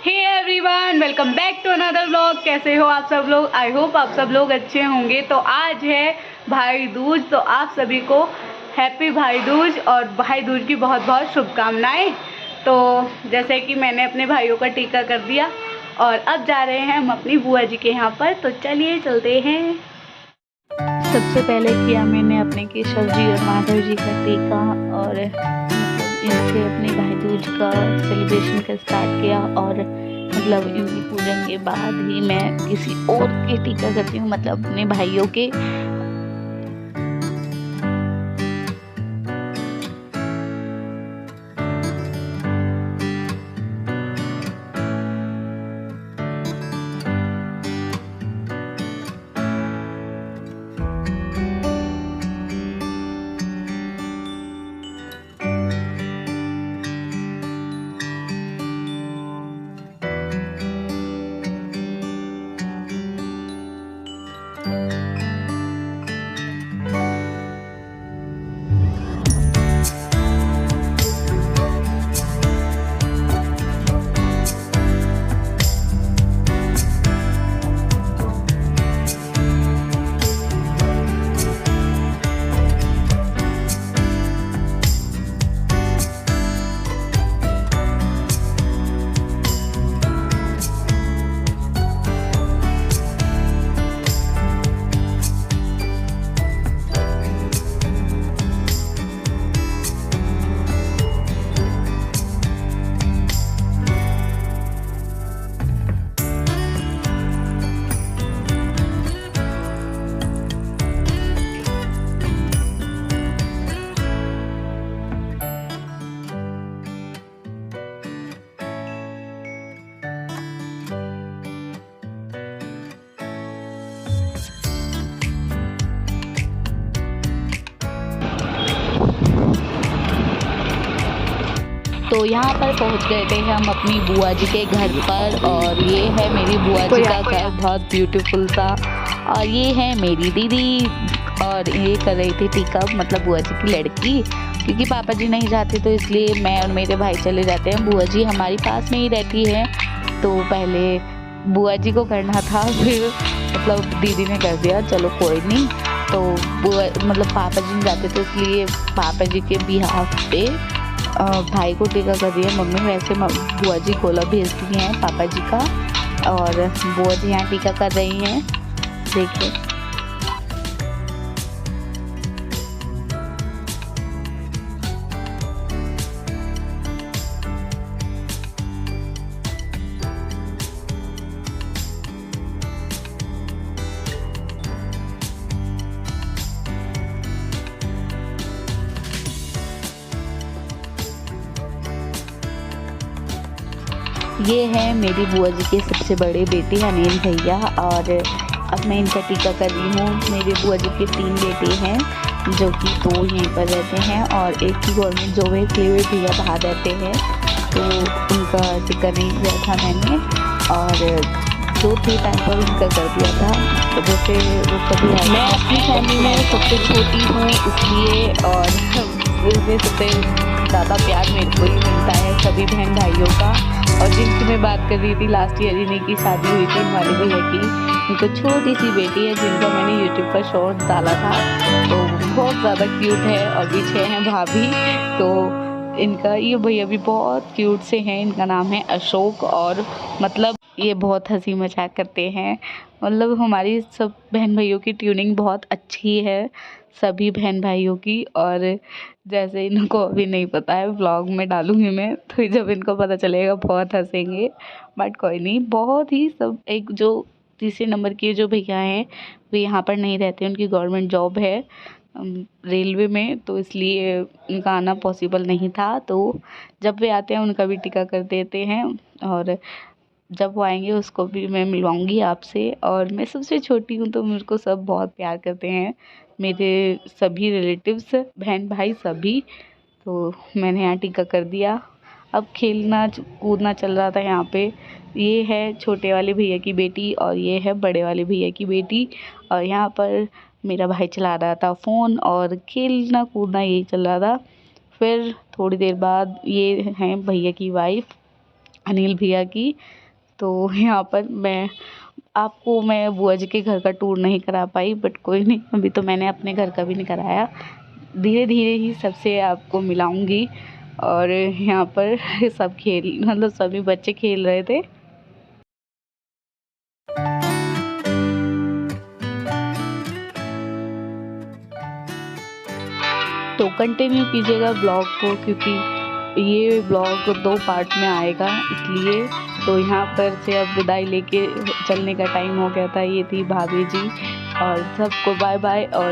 Hey everyone, welcome back to another vlog. कैसे हो आप सब लोग? आई होप आप सब लोग अच्छे होंगे। तो आज है भाई दूज, तो आप सभी को हैप्पी भाई दूज और भाई दूज की बहुत बहुत शुभकामनाएं। तो जैसे कि मैंने अपने भाइयों का टीका कर दिया और अब जा रहे हैं हम अपनी बुआ जी के यहाँ पर। तो चलिए चलते हैं। सबसे पहले किया मैंने अपने केशव जी और माधव जी का टीका और इनसे अपने भाई दूज का सेलिब्रेशन का स्टार्ट किया। और इनकी पूजन के बाद ही मैं किसी और के टीका करती हूँ, अपने भाइयों के। तो यहाँ पर पहुँच गए थे हम अपनी बुआ जी के घर पर। और ये है मेरी बुआ जी का घर, बहुत ब्यूटीफुल सा। और ये है मेरी दीदी और ये कर रही थी टीका, बुआ जी की लड़की। क्योंकि पापा जी नहीं जाते तो इसलिए मैं और मेरे भाई चले जाते हैं। बुआ जी हमारी पास में ही रहती है, तो पहले बुआ जी को करना था, फिर दीदी ने कर दिया, चलो कोई नहीं। तो बुआ पापा जी नहीं जाते तो इसलिए पापा जी के बिहाफ पे भाई को टीका कर दिया मम्मी। वैसे बुआ जी गोला भेजती हैं पापा जी का, और बुआ जी यहाँ टीका कर रही हैं, देखिए। ये है मेरी बुआ जी के सबसे बड़े बेटे अनिल भैया, और अब मैं इनका टीका कर रही हूँ। मेरी बुआ जी के 3 बेटे हैं, जो कि 2 यहीं पर रहते हैं और एक की गवर्नमेंट जॉब है, इसलिए वे भैया बाहर रहते हैं। तो उनका टीका नहीं किया था मैंने, और 2-3 टाइम पर उनका कर दिया था। तो जैसे वो कभी आए, मैं अपनी फैमिली में सबसे छोटी हूँ इसलिए, और इसमें सबसे ज़्यादा प्यार मेरे को ही मिलता है सभी बहन भाइयों का। और जिनकी मैं बात कर रही थी लास्ट ईयर जिन्हीं की शादी हुई थी हमारे भैया की, उनको छोटी सी बेटी है जिनका मैंने यूट्यूब पर शॉर्ट डाला था। तो बहुत ज़्यादा क्यूट है। और पीछे हैं भाभी, तो इनका ये भैया भी बहुत क्यूट से हैं। इनका नाम है अशोक, और ये बहुत हंसी मजाक करते हैं। हमारी सब बहन भाइयों की ट्यूनिंग बहुत अच्छी है, सभी बहन भाइयों की। और जैसे इनको अभी नहीं पता है, व्लॉग में डालूंगी मैं, तो जब इनको पता चलेगा बहुत हंसेंगे। बट कोई नहीं, बहुत ही सब। एक जो तीसरे नंबर के जो भैया हैं वो यहाँ पर नहीं रहते, उनकी गवर्नमेंट जॉब है रेलवे में, तो इसलिए उनका आना पॉसिबल नहीं था। तो जब वे आते हैं उनका भी टीका कर देते हैं, और जब वो आएंगे उसको भी मैं मिलवाऊंगी आपसे। और मैं सबसे छोटी हूँ तो मुझको सब बहुत प्यार करते हैं, मेरे सभी रिलेटिव्स, बहन भाई सभी। तो मैंने यहाँ टीका कर दिया। अब खेलना कूदना चल रहा था यहाँ पे। ये है छोटे वाले भैया की बेटी और ये है बड़े वाले भैया की बेटी। और यहाँ पर मेरा भाई चला रहा था फ़ोन और खेलना कूदना यही चल रहा था। फिर थोड़ी देर बाद ये हैं भैया की वाइफ, अनिल भैया की। तो यहाँ पर मैं बुआ जी के घर का टूर नहीं करा पाई, बट कोई नहीं, अभी तो मैंने अपने घर का भी नहीं कराया। धीरे धीरे ही सबसे आपको मिलाऊंगी। और यहाँ पर सभी बच्चे खेल रहे थे। तो कंटिन्यू कीजिएगा ब्लॉग को, क्योंकि ये ब्लॉग 2 पार्ट में आएगा इसलिए। तो यहाँ पर से अब विदाई लेके चलने का टाइम हो गया था। ये थी भाभी जी, और सबको बाय बाय। और